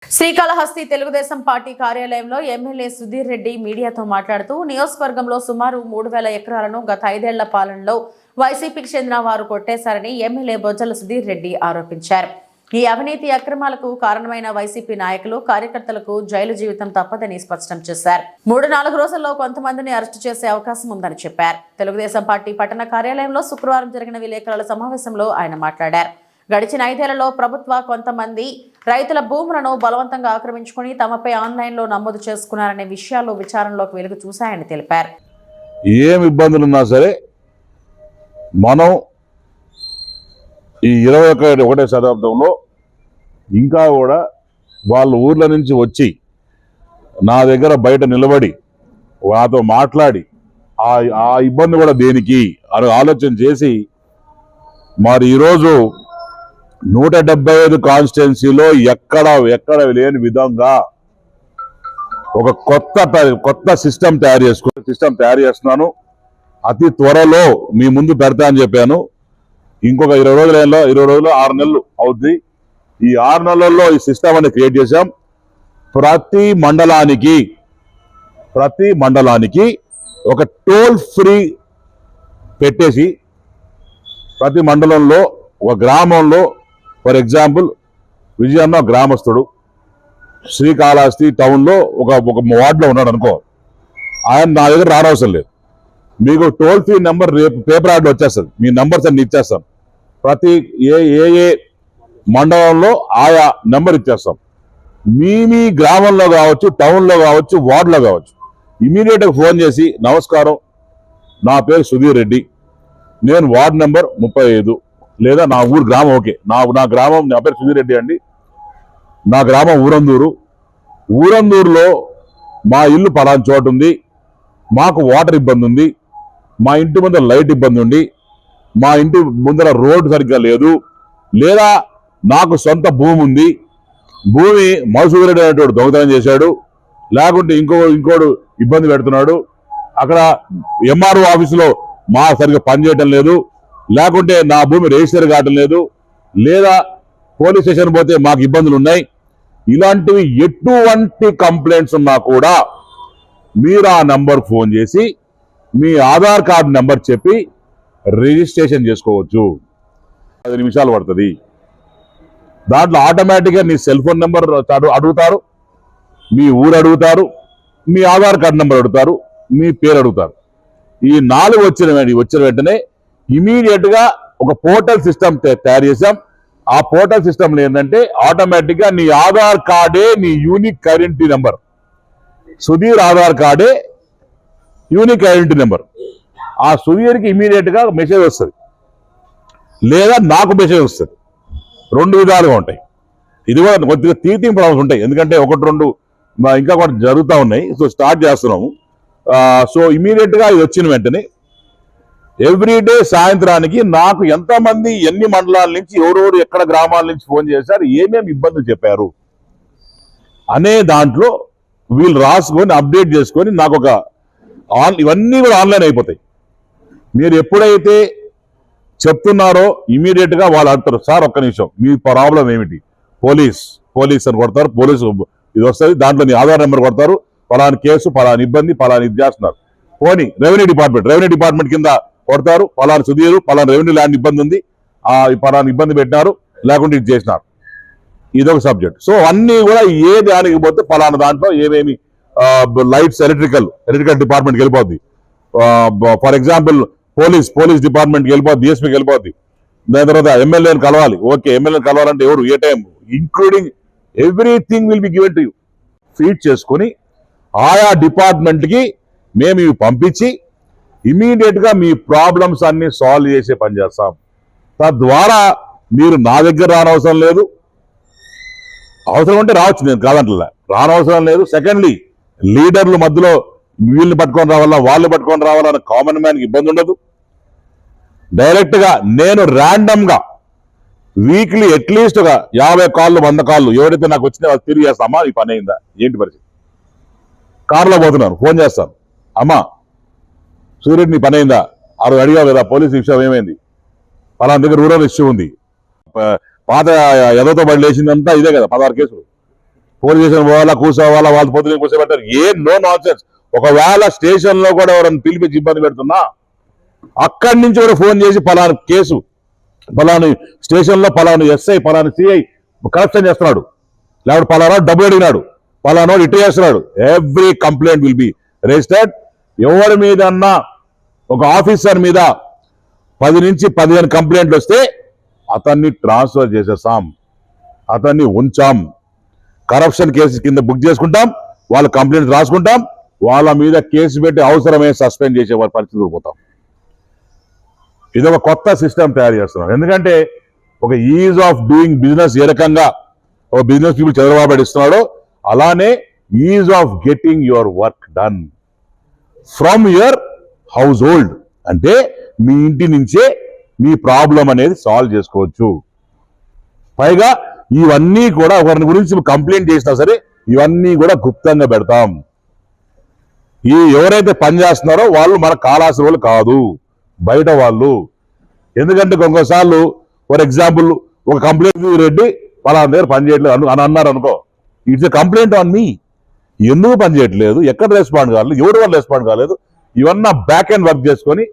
Srikalahasti Telugu Desam party కార్యాలయంలో MLA Sudheer Reddy మీడియాతో మాట్లాడుతూ నియోజకవర్గంలో సుమారు 3000 ఎకరాలను గత 5 ఏళ్ల పాలనలో వైసీపీకి చెందిన వారు కొట్టేశారని ఎమ్మెల్యే బొజ్జల సుధీర్ రెడ్డి ఆరోపించారు. ఈ అవినీతి అక్రమాలకు కారణమైన వైసీపీ నాయకులు కార్యకర్తలకు జైలు జీవితం తప్పదని స్పష్టం చేశారు. 3-4 రోజుల్లో కొంతమందిని అరెస్టు చేసే అవకాశం ఉందని చెప్పారు. తెలుగుదేశం పార్టీ పట్టణ కార్యాలయంలో శుక్రవారం జరిగిన విలేకరుల సమావేశంలో ఆయన మాట్లాడారు. గడిచిన 5 ఏళ్లలో ప్రభుత్వ కొంతమంది రైతుల భూములను బలవంతంగా ఆక్రమించుకుని తమపై ఆన్లైన్లో నమోదు చేసుకున్నారనే విషయాలు విచారణలోకి వెలుగు చూశాయని తెలిపారు. ఏం ఇబ్బందులున్నా సరే మనం ఈ 21వ శతాబ్దంలో ఇంకా కూడా వాళ్ళ ఊర్ల నుంచి వచ్చి నా దగ్గర బయట నిలబడి నాతో మాట్లాడి ఆ ఇబ్బంది కూడా దేనికి అని ఆలోచన చేసి మరి ఈరోజు 175 కాన్స్టిట్యున్సీలో ఎక్కడ లేని విధంగా ఒక కొత్త సిస్టమ్ తయారు చేస్తున్నాను. అతి త్వరలో మీ ముందు పెడతా అని చెప్పాను. ఇంకొక 20 రోజులు 6 నెలలు అవుద్ది. ఈ 6 నెలల్లో ఈ సిస్టమ్ అనేది క్రియేట్ చేశాం. ప్రతి మండలానికి ఒక టోల్ ఫ్రీ పెట్టేసి ప్రతి మండలంలో ఒక గ్రామంలో ఫర్ ఎగ్జాంపుల్ విజయన్న గ్రామస్తుడు శ్రీకాళహస్తి టౌన్లో ఒక వార్డులో ఉన్నాడు అనుకో, ఆయన నా దగ్గర రానవసరం లేదు. మీకు టోల్ ఫ్రీ నెంబర్ రేపు పేపర్ యాడ్లో వచ్చేస్తుంది. మీ నెంబర్స్ అన్ని ఇచ్చేస్తాం. ప్రతి ఏ మండలంలో ఆయా నెంబర్ ఇచ్చేస్తాం. మీ గ్రామంలో కావచ్చు, టౌన్లో కావచ్చు, వార్డులో కావచ్చు, ఇమీడియట్గా ఫోన్ చేసి నమస్కారం, నా పేరు సుధీర్ రెడ్డి, నేను వార్డు నెంబర్ 35 లేదా నా ఊరు గ్రామం ఓకే నా గ్రామం నా పేరు సుధీర్ రెడ్డి అండి, నా గ్రామం ఊరందూరులో మా ఇల్లు పలానా చోటు ఉంది, మాకు వాటర్ ఇబ్బంది ఉంది, మా ఇంటి ముందర లైట్ ఇబ్బంది ఉంది, మా ఇంటి ముందర రోడ్డు సరిగ్గా లేదు, లేదా నాకు సొంత భూమి ఉంది, భూమి మధుసూదన్ రెడ్డి అనేటువంటి దొంగతనం చేశాడు, లేకుంటే ఇంకోడు ఇబ్బంది పెడుతున్నాడు, అక్కడ ఎంఆర్ఓ ఆఫీసులో మా సరిగ్గా పనిచేయటం లేదు, లేకుంటే నా భూమి రిజిస్టర్ కావటం లేదు, లేదా పోలీస్ స్టేషన్ పోతే మాకు ఇబ్బందులు ఉన్నాయి, ఇలాంటివి ఎటువంటి కంప్లైంట్స్ ఉన్నా కూడా మీరు ఆ నంబర్ ఫోన్ చేసి మీ ఆధార్ కార్డు నెంబర్ చెప్పి రిజిస్ట్రేషన్ చేసుకోవచ్చు. 10 నిమిషాలు పడుతుంది. దాంట్లో ఆటోమేటిక్గా నీ సెల్ ఫోన్ నెంబర్ అడుగుతారు, మీ ఊరు అడుగుతారు, మీ ఆధార్ కార్డు నెంబర్ అడుగుతారు, మీ పేరు అడుగుతారు. ఈ 4 వచ్చిన వెంటనే ఇమీడియట్గా ఒక పోర్టల్ సిస్టమ్ తయారు చేసాం. ఆ పోర్టల్ సిస్టమ్లో ఏంటంటే ఆటోమేటిక్గా నీ ఆధార్ కార్డే నీ unique identity number, Sudheer Aadhaar కార్డే యూనిక్ ఐడెంటిటీ నెంబర్. ఆ సుధీర్కి ఇమీడియట్గా మెసేజ్ వస్తుంది, లేదా నాకు మెసేజ్ వస్తుంది. 2 విధాలుగా ఉంటాయి. ఇది కూడా కొద్దిగా టీచింగ్ ప్రాబ్లమ్స్ ఉంటాయి, ఎందుకంటే 1-2 ఇంకా కూడా జరుగుతూ ఉన్నాయి. సో స్టార్ట్ చేస్తున్నాము. సో ఇమీడియట్గా ఇది వచ్చిన వెంటనే ఎవ్రీడే సాయంత్రానికి నాకు ఎంతమంది ఎన్ని మండలాల నుంచి ఎవరెవరు ఎక్కడ గ్రామాల నుంచి ఫోన్ చేశారు, ఏమేమి ఇబ్బందులు చెప్పారు అనే దాంట్లో వీళ్ళు రాసుకొని అప్డేట్ చేసుకొని నాకు ఇవన్నీ కూడా ఆన్లైన్ అయిపోతాయి. మీరు ఎప్పుడైతే చెప్తున్నారో ఇమీడియట్గా వాళ్ళు అంటారు, సార్ ఒక్క నిమిషం మీ ప్రాబ్లం ఏమిటి, పోలీస్ అని కొడతారు, పోలీసు ఇది వస్తుంది, దాంట్లో నీ ఆధార్ నెంబర్ కొడతారు, ఫలాని కేసు, ఫలాని ఇబ్బంది, ఫలాని ఇది చేస్తున్నారు. పోనీ రెవెన్యూ డిపార్ట్మెంట్ కింద కొడతారు, ఫలాని సుధీరు ఫలాని రెవెన్యూ ల్యాండ్ ఇబ్బంది ఉంది, ఫలాని ఇబ్బంది పెట్టినారు, లేకుంటే ఇది చేసినారు, ఇదొక సబ్జెక్ట్. సో అన్నీ కూడా ఏ దానికి పోతే ఫలానా దాంట్లో ఏమేమి లైట్స్ ఎలక్ట్రికల్ డిపార్ట్మెంట్కి వెళ్ళిపోద్ది. ఫర్ ఎగ్జాంపుల్ పోలీస్ డిపార్ట్మెంట్కి వెళ్ళిపోద్ది, డిఎస్పీకి వెళ్ళిపోద్ది. దాని తర్వాత ఎమ్మెల్యేని కలవాలి, ఓకే ఎమ్మెల్యేని కలవాలంటే ఎవరు, ఏ time, including everything will be given to you. Feed చేసుకొని ఆయా డిపార్ట్మెంట్కి మేము ఇవి పంపించి ఇమీడియట్గా మీ ప్రాబ్లమ్స్ అన్ని సాల్వ్ చేసే పని చేస్తాం. తద్వారా మీరు నా దగ్గర రానవసరం లేదు, అవసరం ఉంటే రావచ్చు, నేను కాదంటలే, రానవసరం లేదు. సెకండ్లీ లీడర్లు మధ్యలో వీళ్ళని పట్టుకొని రావాలా వాళ్ళు పట్టుకొని రావాలన్న కామన్ మ్యాన్కి ఇబ్బంది ఉండదు. డైరెక్ట్గా నేను ర్యాండమ్గా వీక్లీ అట్లీస్ట్ ఒక 50 కాళ్ళు 100 కాళ్ళు ఎవరైతే నాకు వచ్చినా వాళ్ళు తిరిగి చేస్తామా ఈ పని అయిందా ఏంటి పరిస్థితి, కారులో పోతున్నాను ఫోన్ చేస్తాను, అమ్మా సూర్యుడు నీ పని అయిందా, ఆ రోజు అడిగావు కదా పోలీసు విషయం ఏమైంది, పలానా దగ్గర రూరల్ ఇష్యూ ఉంది, పాత ఎదతో బడి లేచిందంతా ఇదే కదా 16 కేసులు, పోలీస్ స్టేషన్ పోవాలా, కూర్చోవాలా, వాళ్ళు పొద్దున కూర్చోబెట్టారు. No nonsense. ఒకవేళ స్టేషన్ లో కూడా ఎవరైనా పిలిపించి ఇబ్బంది పెడుతున్నా అక్కడి నుంచి కూడా ఫోన్ చేసి పలానా కేసు, పలానా స్టేషన్ లో పలానా ఎస్ఐ, పలానా సిఐ కరప్షన్ చేస్తున్నాడు, లేకపోతే పలానా డబ్బులు అడిగినాడు, పలానా ఇటు చేస్తున్నాడు, every complaint will be registered. ఎవరి మీద ఒక ఆఫీసర్ మీద 10 నుంచి 15 కంప్లైంట్లు వస్తే అతన్ని ట్రాన్స్ఫర్ చేసేస్తాం, అతన్ని ఉంచాం, కరప్షన్ కేసు కింద బుక్ చేసుకుంటాం, వాళ్ళ కంప్లైంట్ రాసుకుంటాం, వాళ్ళ మీద కేసు పెట్టి అవసరమే సస్పెండ్ చేసే వారి పరిస్థితులు పోతాం. ఇది ఒక కొత్త సిస్టమ్ తయారు చేస్తున్నాం. ఎందుకంటే ఒక ఈజ్ ఆఫ్ డూయింగ్ బిజినెస్ ఏ రకంగా ఒక బిజినెస్ పీపుల్ చంద్రబాబు ఇస్తున్నాడో అలానే is of getting your work done from your house hold. అంటే మీ ఇంటి నుంచే మీ ప్రాబ్లం అనేది సాల్వ్ చేసుకోవచ్చు. పైగా ఇవన్నీ కూడా ఒకరిని గురించి కంప్లైంట్ చేసినా సరే ఇవన్నీ కూడా గుప్తంగా పెడతాం. ఎవరైతే పని చేస్తున్నారో వాళ్ళు మన కాలాసిన వాళ్ళు కాదు, బయట వాళ్ళు. ఎందుకంటే కొన్నిసార్లు ఫర్ ఎగ్జాంపుల్ ఒక కంప్లైంట్ రెడ్డి వాళ్ళ దగ్గర పని చేయట్లేదు అని అన్నారు అనుకో, it's a complaint on me. ఎందుకు పని చేయట్లేదు, ఎక్కడ రెస్పాండ్ కాలేదు, ఎవరి వల్ల రెస్పాండ్ కాలేదు, ఇవన్నీ బ్యాక్ అండ్ వర్క్ చేసుకొని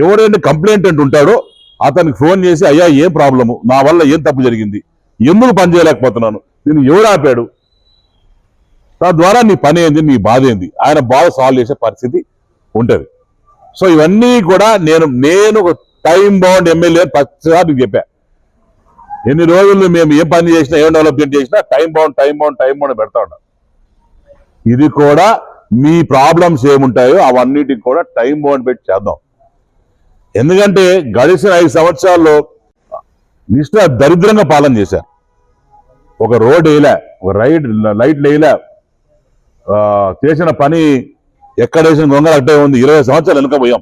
ఎవరైనా కంప్లైంటెంట్ ఉంటాడో అతనికి ఫోన్ చేసి అయ్యా ఏం ప్రాబ్లము, నా వల్ల ఏం తప్పు జరిగింది, ఎందుకు పని చేయలేకపోతున్నాను, నేను ఎవరు ఆపాడు, తద్వారా నీ పని ఏంది, నీ బాధ ఏంది, ఆయన బాధ సాల్వ్ చేసే పరిస్థితి ఉంటుంది. సో ఇవన్నీ కూడా నేను ఒక టైం బౌండ్ ఎమ్మెల్యే ప్రతిసారి చెప్పా. ఎన్ని రోజులు మేము ఏం పని చేసినా ఏం డెవలప్మెంట్ చేసినా టైం బౌండ్ పెడతా ఉంటాం. ఇది కూడా మీ ప్రాబ్లమ్స్ ఏముంటాయో అవన్నిటికి కూడా టైం బౌండ్ పెట్టి చేద్దాం. ఎందుకంటే గడిచిన 5 సంవత్సరాల్లో దరిద్రంగా పాలన చేశారు. ఒక రోడ్ వేయలే, ఒక లైట్ వేయలే, చేసిన పని ఎక్కడ వేసిన గొంగళ అట్టే ఉంది. 20 సంవత్సరాలు వెనుకపోయాం.